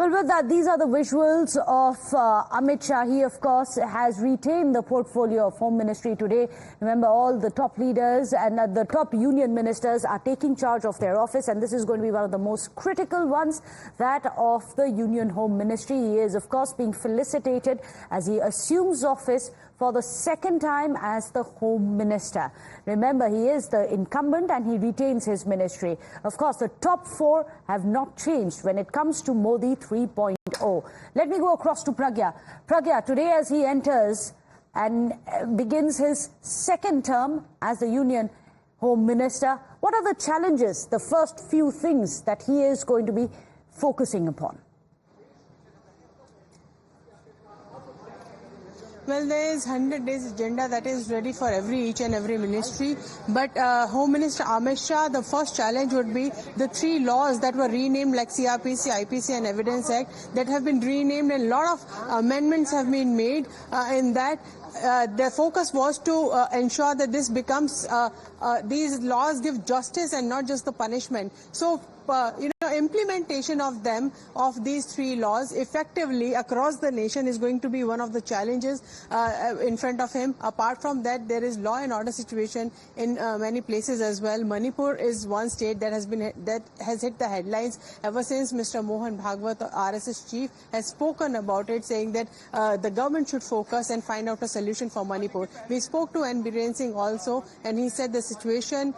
Well, with that, these are the visuals of Amit Shah. He, of course, has retained the portfolio of Home Ministry today. Remember, all the top leaders and the top union ministers are taking charge of their office, and this is going to be one of the most critical ones, that of the Union Home Ministry. He is, of course, being felicitated as he assumes office for the second time as the Home Minister. Remember, he is the incumbent and he retains his ministry. Of course, the top four have not changed when it comes to Modi 3.0. Let me go across to Pragya. Pragya, today as he enters and begins his second term as the Union Home Minister, what are the challenges, the first few things that he is going to be focusing upon? Well, there is 100 days agenda that is ready for each and every ministry. But Home Minister Amit Shah, the first challenge would be the three laws that were renamed like CRPC, IPC and Evidence Act that have been renamed, and a lot of amendments have been made in that. Their focus was to ensure that this becomes, these laws give justice and not just the punishment. So, implementation of them, of these three laws effectively across the nation is going to be one of the challenges in front of him. Apart from that, there is law and order situation in many places as well. Manipur is one state that has hit the headlines ever since Mr. Mohan Bhagwat, RSS chief, has spoken about it, saying that the government should focus and find out a solution for Manipur. We spoke to N. Biren Singh also, and he said the situation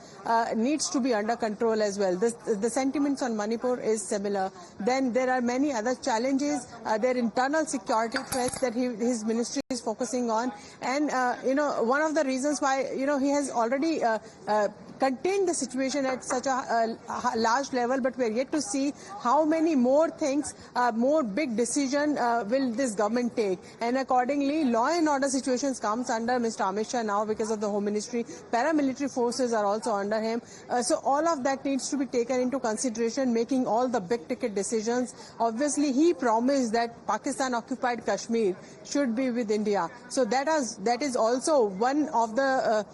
needs to be under control as well. The sentiments on Manipur is similar. Then there are many other challenges. There are internal security threats that his ministry is focusing on, and one of the reasons why he has already contained the situation at such a large level, but we are yet to see how many more things, more big decision will this government take. And accordingly, law and order situations comes under Mr. Amit Shah now because of the Home Ministry. Paramilitary forces are also under him. So all of that needs to be taken into consideration, making all the big ticket decisions. Obviously, he promised that Pakistan occupied Kashmir should be with India. So that is also one of the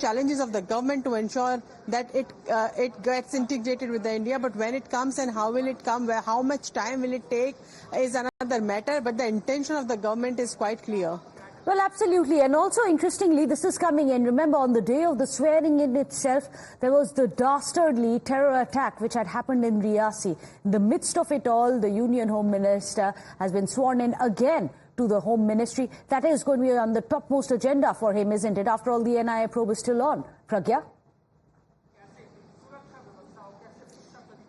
challenges of the government, to ensure that it gets integrated with India. But when it comes and how will it come, how much time will it take is another matter. But the intention of the government is quite clear. Well, absolutely. And also, interestingly, this is coming in. Remember, on the day of the swearing in itself, there was the dastardly terror attack which had happened in Riyasi. In the midst of it all, the Union Home Minister has been sworn in again to the Home Ministry. That is going to be on the topmost agenda for him, isn't it? After all, the NIA probe is still on. Pragya?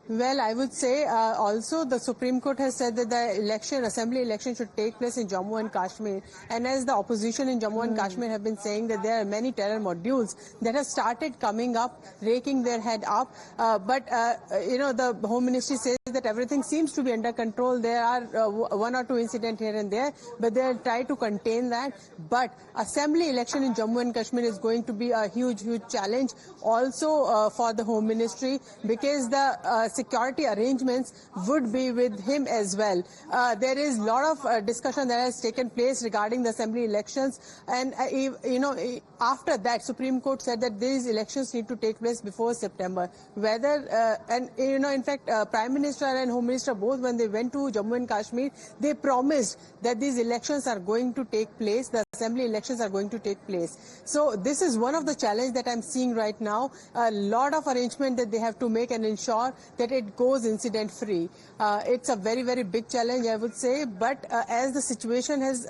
Well, I would say also the Supreme Court has said that the assembly election should take place in Jammu and Kashmir. And as the opposition in Jammu and Kashmir have been saying that there are many terror modules that have started coming up, raking their head up. But the Home Ministry says that everything seems to be under control. There are one or two incidents here and there, but they'll try to contain that. But assembly election in Jammu and Kashmir is going to be a huge challenge also for the Home Ministry, because the security arrangements would be with him as well. There is a lot of discussion that has taken place regarding the assembly elections, and after that, Supreme Court said that these elections need to take place before September. Whether in fact, Prime Minister and Home Minister both, when they went to Jammu and Kashmir, they promised that these elections are going to take place. The assembly elections are going to take place. So this is one of the challenges that I'm seeing right now. A lot of arrangement that they have to make and ensure that it goes incident-free. It's a very big challenge, I would say. But as the situation has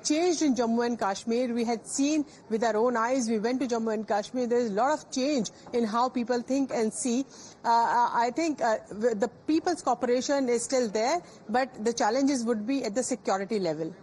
changed in Jammu and Kashmir, we had seen with our own eyes. We went to Jammu and Kashmir. There is a lot of change in how people think and see. I think the people's cooperation is still there, but the challenges would be at the security level.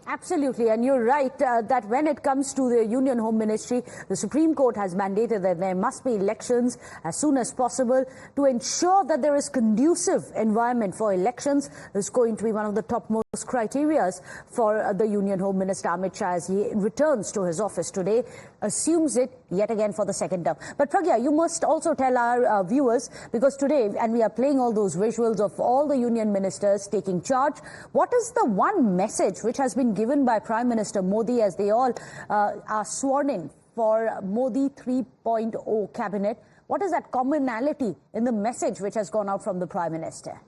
Absolutely, and you're right that when it comes to the Union Home Ministry, the Supreme Court has mandated that there must be elections as soon as possible to ensure that there is conducive environment for elections. Is going to be one of the topmost criteria for the Union Home Minister Amit Shah as he returns to his office today, assumes it yet again for the second term. But Pragya, you must also tell our viewers, because today, and we are playing all those visuals of all the union ministers taking charge, what is the one message which has been given by Prime Minister Modi as they all are sworn in for Modi 3.0 cabinet? What is that commonality in the message which has gone out from the Prime Minister?